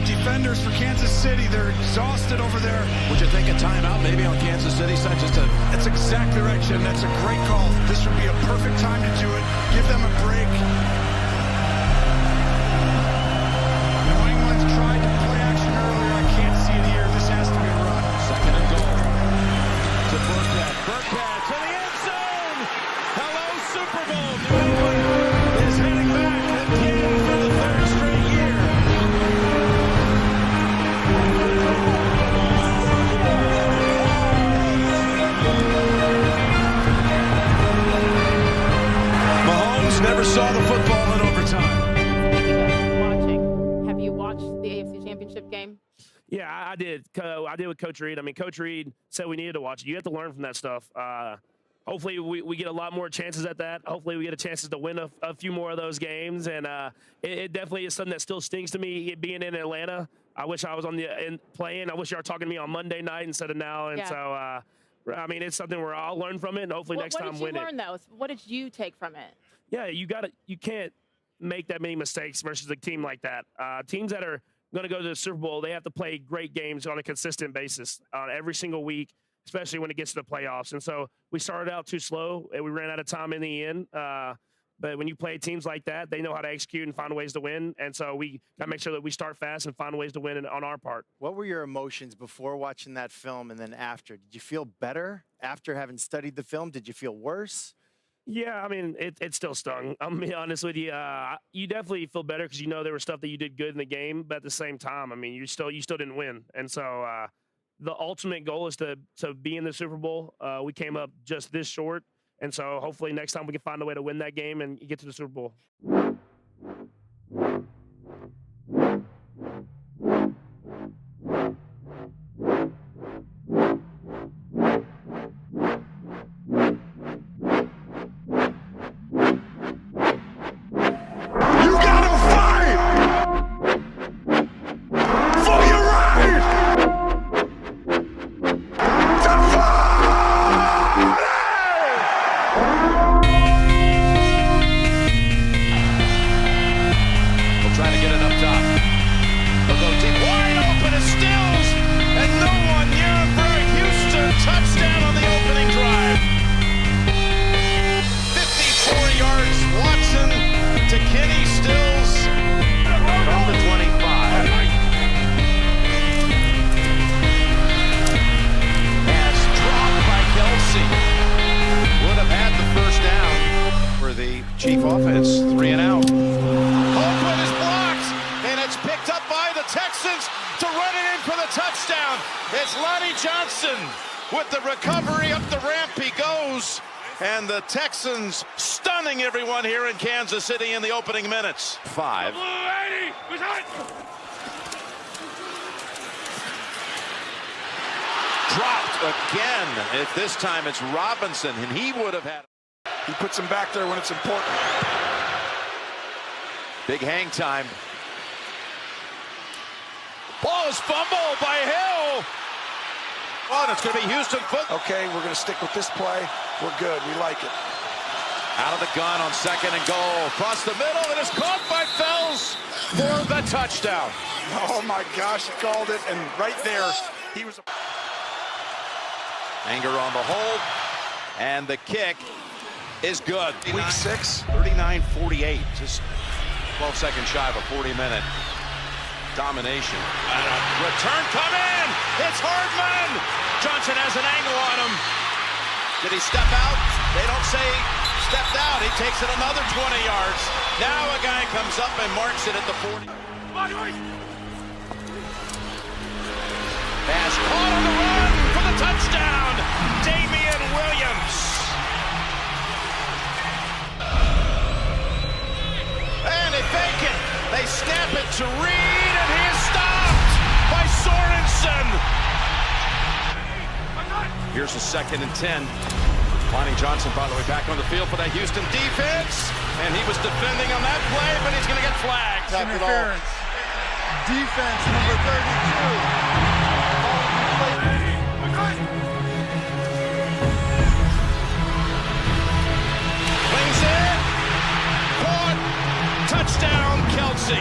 defenders for Kansas City, they're exhausted over there. Would you think a timeout maybe on Kansas City side just to... That's exactly right, Jim. That's a great call. This would be a perfect time to do it. Give them a break. New England's tried to play action earlier. I can't see it here. This has to be a run. Second and goal. To Burkhead. Burkhead to the end zone. Hello, Super Bowl. New England is heading back again for the third straight year. Mahomes never saw the football in overtime. Speaking of watching, have you watched the AFC Championship game? Yeah, I did. I did with Coach Reed. I mean, Coach Reed said we needed to watch it. You have to learn from that stuff. Hopefully, we get a lot more chances at that. Hopefully, we get a chance to win a few more of those games. And it definitely is something that still stings to me, being in Atlanta. I wish I was on the playing. I wish you were talking to me on Monday night instead of now. And so, I mean, it's something where I'll learn from it, and hopefully next time win it. What did you learn, though? What did you take from it? Yeah, you can't make that many mistakes versus a team like that. Teams that are going to go to the Super Bowl, they have to play great games on a consistent basis every single week, especially when it gets to the playoffs. And so we started out too slow, and we ran out of time in the end. But when you play teams like that, they know how to execute and find ways to win. And so we got to make sure that we start fast and find ways to win on our part. What were your emotions before watching that film and then after? Did you feel better after having studied the film? Did you feel worse? Yeah, I mean, it still stung. I'm going to be honest with you. You definitely feel better because you know there was stuff that you did good in the game. But at the same time, I mean, you still didn't win. And so the ultimate goal is to be in the Super Bowl. We came up just this short. And so hopefully next time we can find a way to win that game and get to the Super Bowl. Chief offense, 3 and out. Oakland is blocked, and it's picked up by the Texans to run it in for the touchdown. It's Lonnie Johnson with the recovery up the ramp. He goes, and the Texans stunning everyone here in Kansas City in the opening minutes. 5. Dropped again. This time it's Robinson, and he would have had. He puts him back there when it's important. Big hang time. Ball is fumbled by Hill. Oh, and it's going to be Houston foot. Okay, we're going to stick with this play. We're good. We like it. Out of the gun on 2nd and goal. Across the middle, and it's caught by Fells for the touchdown. Oh, my gosh, he called it. And right there, he was... Anger on the hold. And the kick is good. Week 6. 39-48. Just 12 seconds shy of a 40-minute domination. And a return come in. It's Hardman. Johnson has an angle on him. Did he step out? They don't say stepped out. He takes it another 20 yards. Now a guy comes up and marks it at the 40. Pass caught on the run for the touchdown. Damian Williams. And they fake it. They snap it to Reed, and he is stopped by Sorensen. Here's the 2nd and 10. Lonnie Johnson, by the way, back on the field for that Houston defense. And he was defending on that play, but he's going to get flagged. Interference. Defense number 32. Touchdown, Kelsey.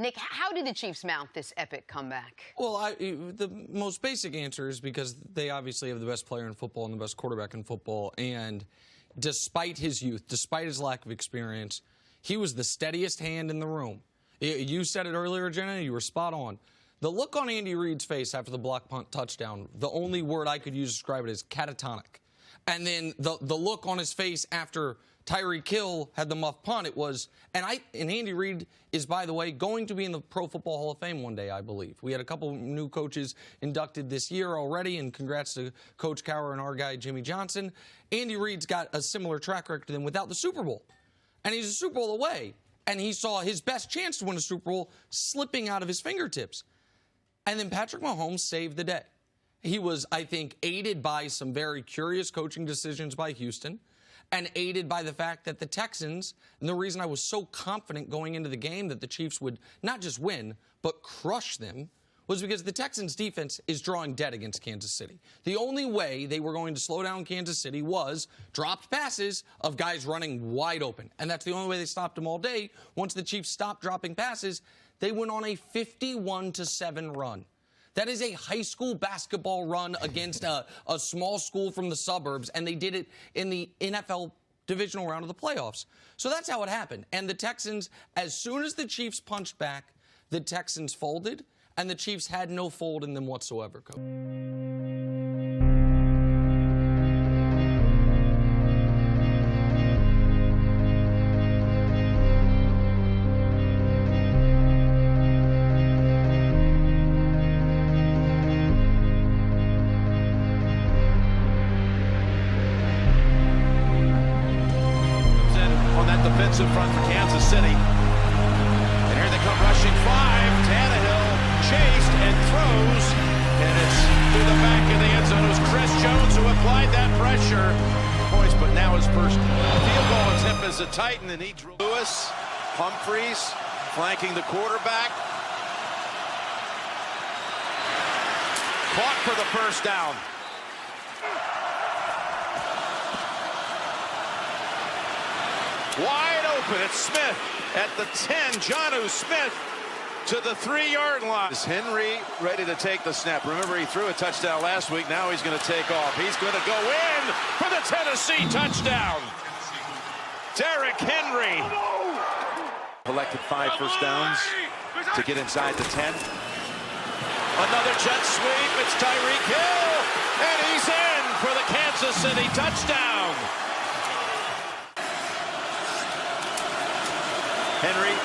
Nick, how did the Chiefs mount this epic comeback? Well, the most basic answer is because they obviously have the best player in football and the best quarterback in football. And despite his youth, despite his lack of experience, he was the steadiest hand in the room. You said it earlier, Jenna. You were spot on. The look on Andy Reid's face after the block punt touchdown, the only word I could use to describe it is catatonic. And then the look on his face after Tyreek Hill had the muff punt, it was, and Andy Reid is, by the way, going to be in the Pro Football Hall of Fame one day, I believe. We had a couple new coaches inducted this year already, and congrats to Coach Cowher and our guy, Jimmy Johnson. Andy Reid's got a similar track record to them without the Super Bowl. And he's a Super Bowl away. And he saw his best chance to win a Super Bowl slipping out of his fingertips. And then Patrick Mahomes saved the day. He was, I think, aided by some very curious coaching decisions by Houston and aided by the fact that the Texans, and the reason I was so confident going into the game that the Chiefs would not just win, but crush them, was because the Texans' defense is drawing dead against Kansas City. The only way they were going to slow down Kansas City was dropped passes of guys running wide open. And that's the only way they stopped them all day. Once the Chiefs stopped dropping passes, they went on a 51-7 run. That is a high school basketball run against a small school from the suburbs, and they did it in the NFL divisional round of the playoffs. So that's how it happened. And the Texans, as soon as the Chiefs punched back, the Texans folded, and the Chiefs had no fold in them whatsoever, Coach. On that defensive front for Kansas City. And here they come rushing 5. Tannehill chased and throws. And it's through the back of the end zone. It was Chris Jones who applied that pressure. Points, but now his first field goal attempt as a Titan. And he drew Lewis, Humphreys flanking the quarterback. Caught for the first down. Wide open, it's Smith at the 10. Jonnu Smith to the 3-yard line. Is Henry ready to take the snap? Remember, he threw a touchdown last week. Now he's going to take off. He's going to go in for the Tennessee touchdown. Derrick Henry. Collected 5 first downs to get inside the 10. Another jet sweep. It's Tyreek Hill. And he's in for the Kansas City touchdown. Henry.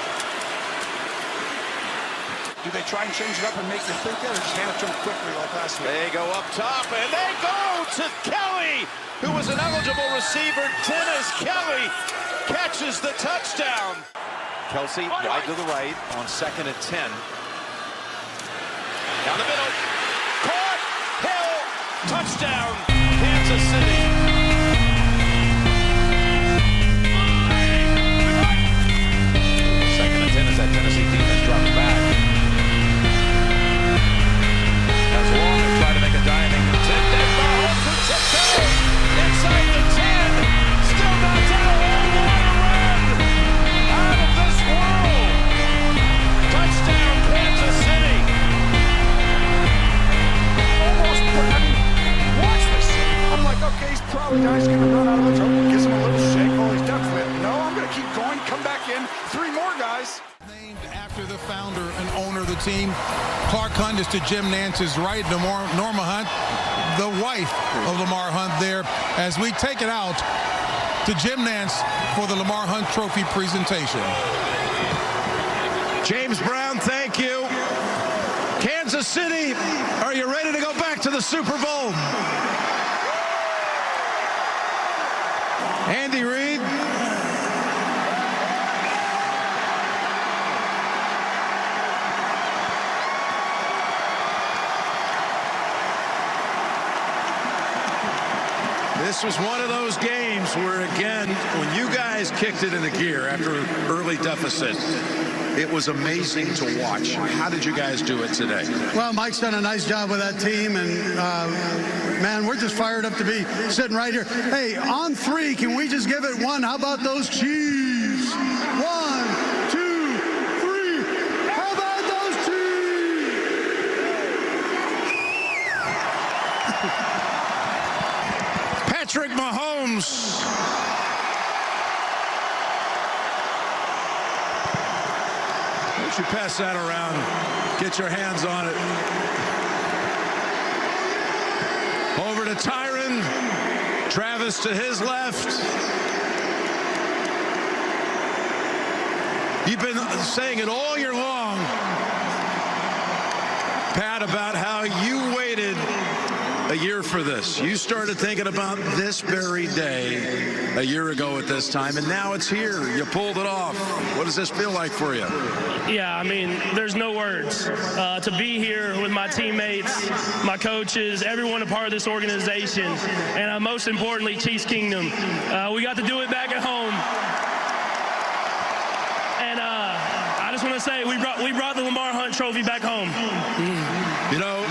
Do they try and change it up and make you think that, or just hand it to him quickly like last week? They go up top, and they go to Kelly, who was an eligible receiver. Dennis Kelly catches the touchdown. Kelsey wide to the right on 2nd and 10. Down the middle. Caught. Hill. Touchdown. Kansas City. That Tennessee defense drops back. That's long and try to make a diving tip. Then Mahomes who tiptoes inside the 10. Still not down. Oh, what a run! Out of this world. Touchdown, Kansas City. Almost, watch this. I'm like, okay, he's probably going to run out of the trouble. Gives him a little shake. Oh, he's done for it. No, I'm going to keep going. Come back in. 3 more guys. Named after the founder and owner of the team. Clark Hunt is to Jim Nance's right. Norma Hunt, the wife of Lamar Hunt, there as we take it out to Jim Nance for the Lamar Hunt Trophy presentation. James Brown, thank you. Kansas City, are you ready to go back to the Super Bowl? Andy Reid. This was one of those games where, again, when you guys kicked it into gear after an early deficit, it was amazing to watch. How did you guys do it today? Well, Mike's done a nice job with that team, and, man, we're just fired up to be sitting right here. Hey, on 3, can we just give it 1? How about those Chiefs? 1, 2, 3. How Mahomes. Why don't you pass that around? Get your hands on it. Over to Tyron. Travis to his left. You've been saying it all year long, Pat, about how you waited a year for this. You started thinking about this very day a year ago at this time, and now it's here. You pulled it off. What does this feel like for you? Yeah, I mean, there's no words. To be here with my teammates, my coaches, everyone a part of this organization, and most importantly, Chiefs Kingdom. We got to do it back at home. And I just want to say, we brought the Lamar Hunt Trophy back home. You know,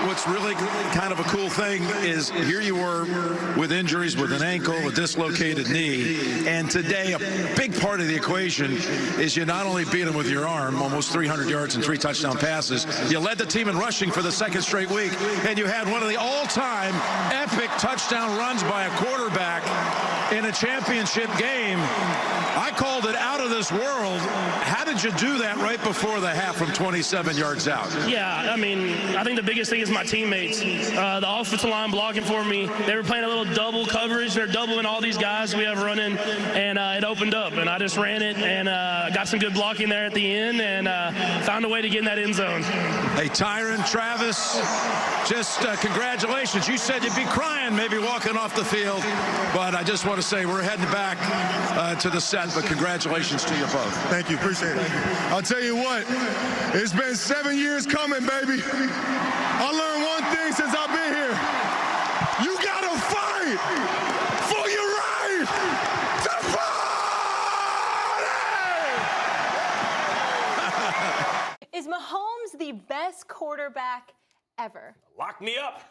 what's really kind of a cool thing is here you were with injuries, with an ankle, a dislocated knee, and today a big part of the equation is you not only beat him with your arm, almost 300 yards and 3 touchdown passes, you led the team in rushing for the 2nd straight week, and you had one of the all-time epic touchdown runs by a quarterback in a championship game. I called it out of this world. How did you do that right before the half from 27 yards out? Yeah, I mean, I think the biggest thing is my teammates. The offensive line blocking for me. They were playing a little double coverage. They're doubling all these guys we have running, and it opened up, and I just ran it and got some good blocking there at the end and found a way to get in that end zone. Hey, Tyron, Travis, just congratulations. You said you'd be crying maybe walking off the field, but I just want to say we're heading back to the set, but congratulations to you both. Thank you, appreciate it. I'll tell you what, it's been 7 years coming, baby. I learned one thing since I've been here. You gotta fight for your right to party! Is Mahomes the best quarterback ever? Lock me up.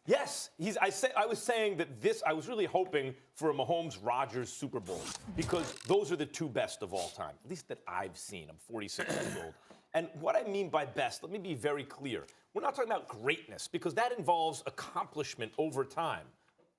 Yes, I was saying that I was really hoping for a Mahomes-Rodgers Super Bowl because those are the 2 best of all time, at least that I've seen. I'm 46 years old. And what I mean by best, let me be very clear. We're not talking about greatness because that involves accomplishment over time.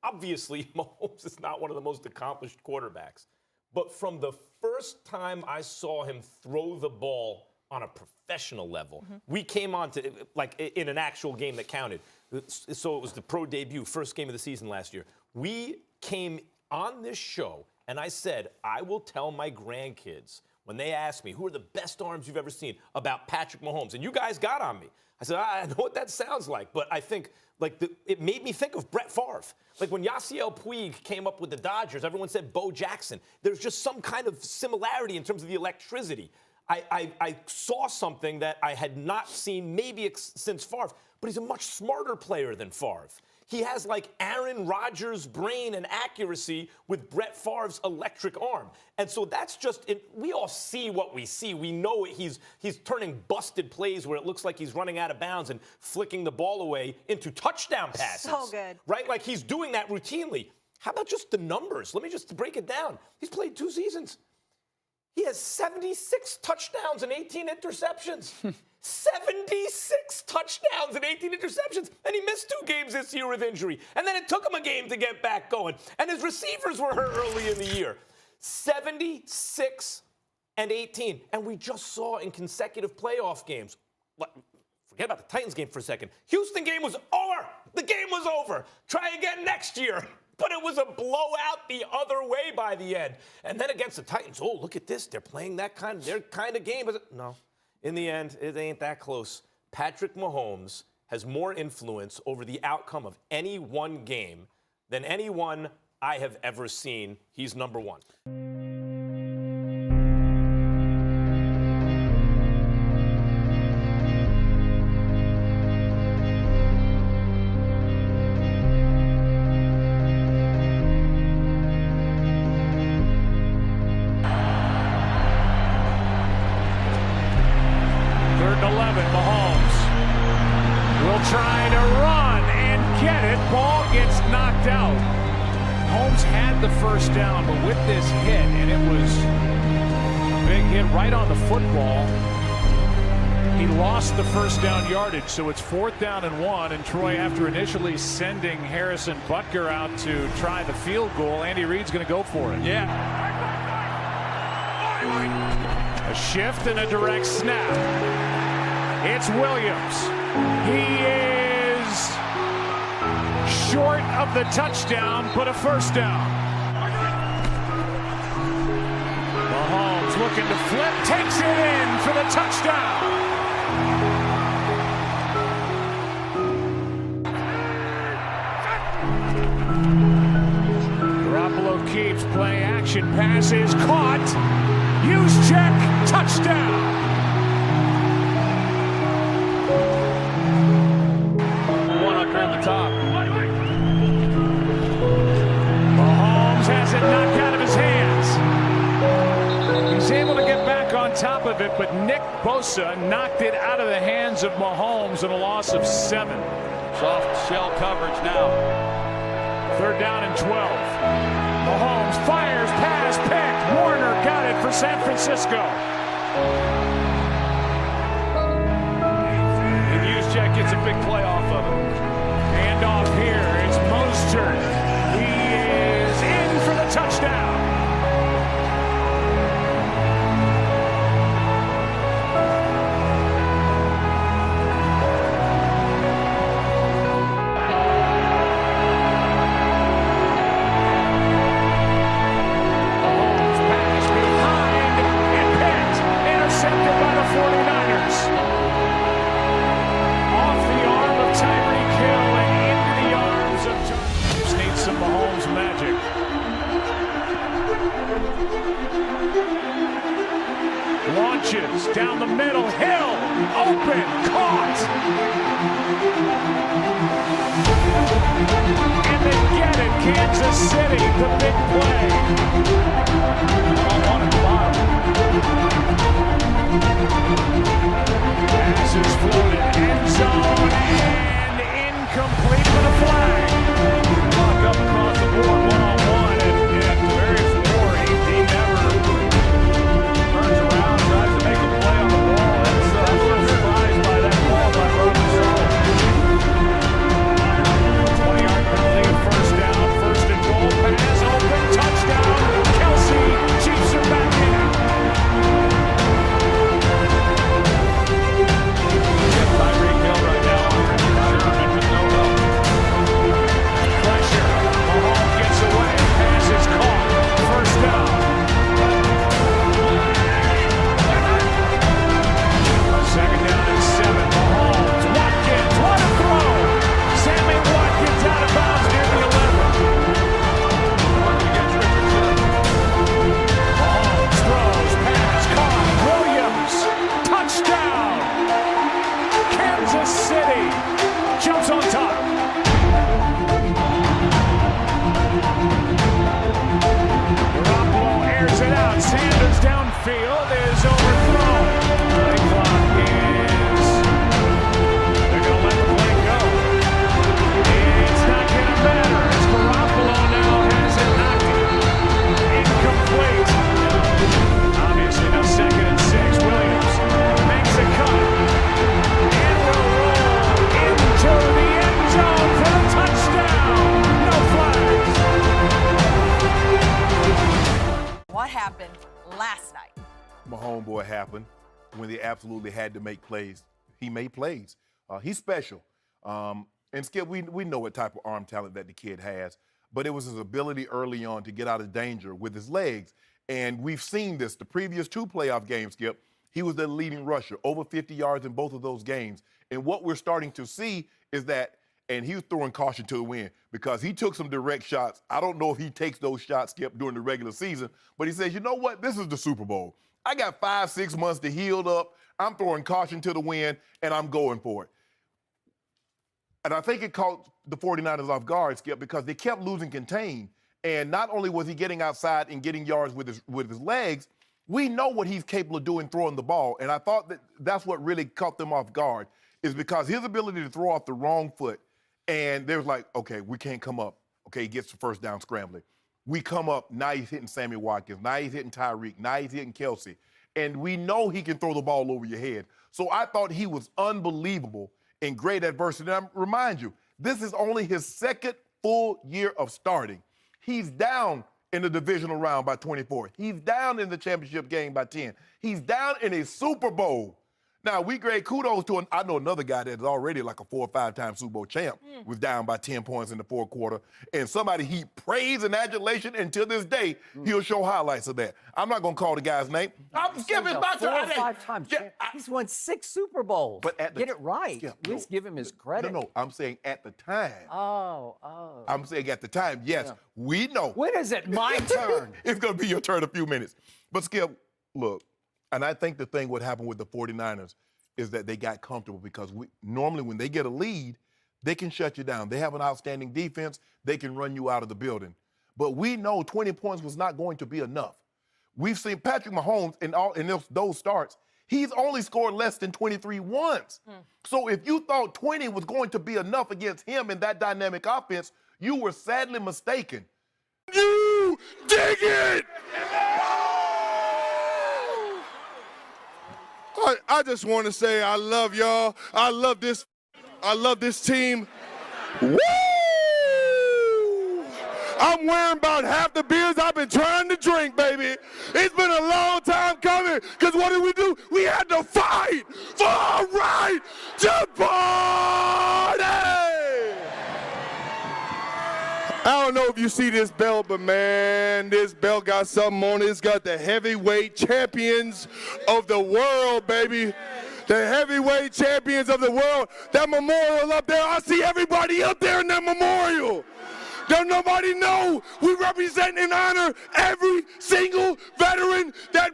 Obviously, Mahomes is not one of the most accomplished quarterbacks. But from the first time I saw him throw the ball on a professional level, we came on to, like, in an actual game that counted. So it was the pro debut, first game of the season last year. We came on this show, and I said, I will tell my grandkids when they ask me, who are the best arms you've ever seen, about Patrick Mahomes. And you guys got on me. I said, I know what that sounds like, but I think, it made me think of Brett Favre. Like when Yasiel Puig came up with the Dodgers, everyone said Bo Jackson. There's just some kind of similarity in terms of the electricity. I saw something that I had not seen maybe since Favre, but he's a much smarter player than Favre. He has like Aaron Rodgers' brain and accuracy with Brett Favre's electric arm. And so that's just it. We all see what we see. We know he's turning busted plays where it looks like he's running out of bounds and flicking the ball away into touchdown passes. So good. Right? Like he's doing that routinely. How about just the numbers? Let me just break it down. He's played 2 seasons. He has 76 touchdowns and 18 interceptions. 76 touchdowns and 18 interceptions. And he missed 2 games this year with injury. And then it took him a game to get back going. And his receivers were hurt early in the year. 76 and 18. And we just saw in consecutive playoff games. Forget about the Titans game for a second. Houston game was over. The game was over. Try again next year. But it was a blowout the other way by the end. And then against the Titans, oh, look at this. They're playing their kind of game. No. In the end, it ain't that close. Patrick Mahomes has more influence over the outcome of any one game than anyone I have ever seen. He's number 1. Trying to run and get it. Ball gets knocked out. Mahomes had the first down, but with this hit, and it was a big hit right on the football, He lost the first down yardage, so it's 4th down and 1. And Troy, after initially sending Harrison Butker out to try the field goal, Andy Reid's going to go for it. Yeah. A shift and a direct snap. It's Williams. He is short of the touchdown, but a first down. Mahomes looking to flip, takes it in for the touchdown. Garoppolo keeps play action, passes, caught. Use check, touchdown. One up here at the top. Mahomes has it knocked out of his hands. He's able to get back on top of it, but Nick Bosa knocked it out of the hands of Mahomes in a loss of 7. Soft shell coverage now. 3rd down and 12. Mahomes fires, pass, picked. Warner got it for San Francisco. And Juszczyk gets a big play off of it. Hand off here. It's Mostert. He is in for the touchdown. Launches down the middle, Hill, open, caught. And they get it, Kansas City, the big play. On at the bottom. Pass is floated, end zone, and incomplete for the flag. Lock up across the board, one-on-one, and Darius Moore, he never turns around, tries to make a play on the ball. I was surprised by that ball by Roman Solo. 20-yard penalty, first down, first and goal, pass, open, touchdown. Kelsey, Chiefs are back in it. Tyreek Hill right now on Richard Sherman with no help. Pressure, Mahomes gets away, pass is caught, first down. Second down and 7. Mahomes, Watkins, what a throw! Sammy Watkins out of bounds near the 11. Working against Richard Sherman. Mahomes throws, pass, caught, Williams, touchdown! Kansas City jumps on top. Garoppolo airs it out. Sanders downfield is overthrown. Play clock is. They're going to let the play go. It's not going to matter as Garoppolo now has it knocked incomplete. Obviously now 2nd and 6. Williams makes a cut and will roll into the end zone for the touchdown. No flags. What happened last night? My homeboy happened when they absolutely had to make plays. He made plays. He's special. And Skip, we know what type of arm talent that the kid has, but it was his ability early on to get out of danger with his legs. And we've seen this. The previous 2 playoff games, Skip, he was the leading rusher, over 50 yards in both of those games. And what we're starting to see is that, and he was throwing caution to the wind because he took some direct shots. I don't know if he takes those shots, Skip, during the regular season, but he says, you know what? This is the Super Bowl. I got 5-6 months to heal up. I'm throwing caution to the wind, and I'm going for it. And I think it caught the 49ers off guard, Skip, because they kept losing contain. And not only was he getting outside and getting yards with his legs, we know what he's capable of doing throwing the ball. And I thought that's what really caught them off guard, is because his ability to throw off the wrong foot. And they was like, okay, we can't come up. Okay, he gets the first down scrambling. We come up, now he's hitting Sammy Watkins. Now he's hitting Tyreek. Now he's hitting Kelsey. and we know he can throw the ball over your head. So I thought he was unbelievable in great adversity. And I remind you, this is only his second full year of starting. He's down in the divisional round by 24. He's down in the championship game by 10. He's down in a Super Bowl. Now, we grade kudos to I know another guy that is already like a 4 or 5-time Super Bowl champ, was down by 10 points in the fourth quarter. And somebody he praised and adulation, and to this day, he'll show highlights of that. I'm not going to call the guy's name. I'm giving my 4 or 5 times champ. He's won 6 Super Bowls. But get it right. At least give him his credit. No, I'm saying at the time. Oh. I'm saying at the time, yes, we know. When is it my turn? It's going to be your turn in a few minutes. But Skip, look, and I think the thing what happened with the 49ers is that they got comfortable because normally when they get a lead, they can shut you down. They have an outstanding defense. They can run you out of the building. But we know 20 points was not going to be enough. We've seen Patrick Mahomes in those starts. He's only scored less than 23 once. So if you thought 20 was going to be enough against him in that dynamic offense, you were sadly mistaken. You dig it! I just want to say I love y'all. I love this team. Woo! I'm wearing about half the beers I've been trying to drink, baby. It's been a long time coming, because what did we do? We had to fight for our right to party! I don't know if you see this belt, but man, this belt got something on it. It's got the heavyweight champions of the world, baby. The heavyweight champions of the world. That memorial up there, I see everybody up there in that memorial. Don't nobody know we represent and honor every single veteran that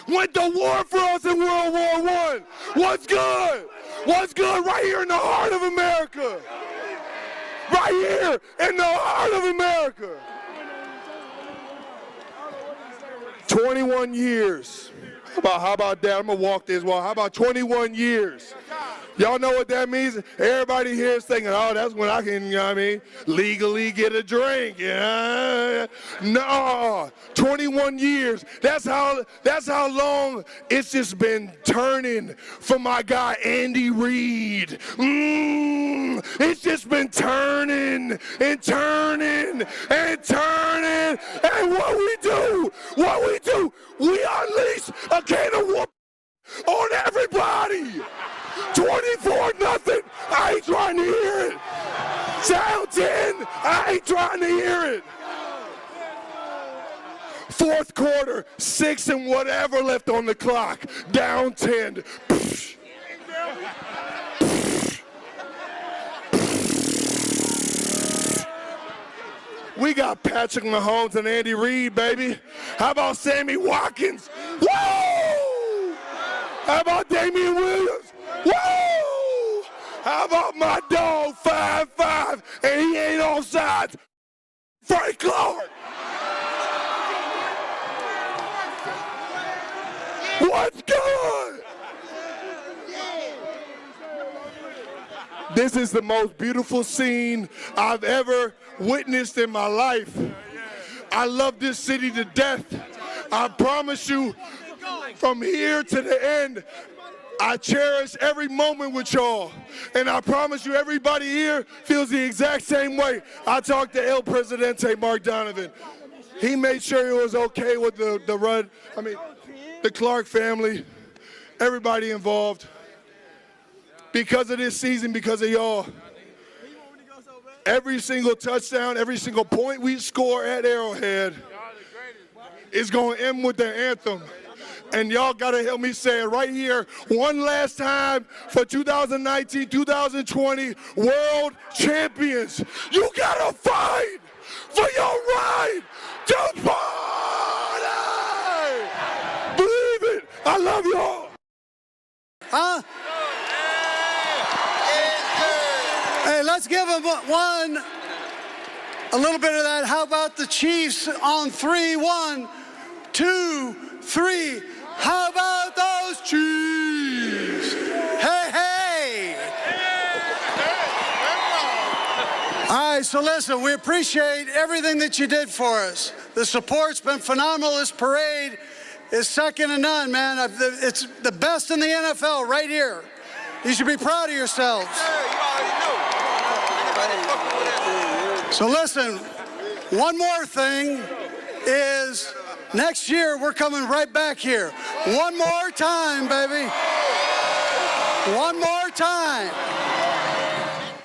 went to war for us in World War I. What's good? What's good right here in the heart of America? Right here in the heart of America. 21 years. How about that? I'm going to walk this wall. How about 21 years? Y'all know what that means? Everybody here is thinking, oh, that's when I can, you know what I mean, legally get a drink. Yeah. No, 21 years. That's how long it's just been turning for my guy Andy Reid. It's just been turning and turning and turning. And what we do, we unleash a can of whoop on everybody. 24-0. I ain't trying to hear it. Down 10. I ain't trying to hear it. Fourth quarter, 6 and whatever left on the clock. Down 10. We got Patrick Mahomes and Andy Reid, baby. How about Sammy Watkins? Woo! How about Damian Williams? Woo! How about my dog 5'5" and he ain't offsides? Frank Clark. What's good? This is the most beautiful scene I've ever witnessed in my life. I love this city to death. I promise you, from here to the end, I cherish every moment with y'all. And I promise you, everybody here feels the exact same way. I talked to El Presidente, Mark Donovan. He made sure it was okay with the run. I mean, the Clark family, everybody involved. Because of this season, because of y'all. Every single touchdown, every single point we score at Arrowhead is going to end with the anthem. And y'all got to help me say it right here one last time for 2019, 2020 World Champions. You got to fight for your right to party. Believe it. I love y'all. Huh? Hey, let's give him a little bit of that. How about the Chiefs on 3? 1, 2, 3. How about those Chiefs? Hey, hey. All right, so listen, we appreciate everything that you did for us. The support's been phenomenal. This parade is second to none, man. It's the best in the NFL right here. You should be proud of yourselves. So listen, one more thing is next year we're coming right back here. One more time, baby. One more time.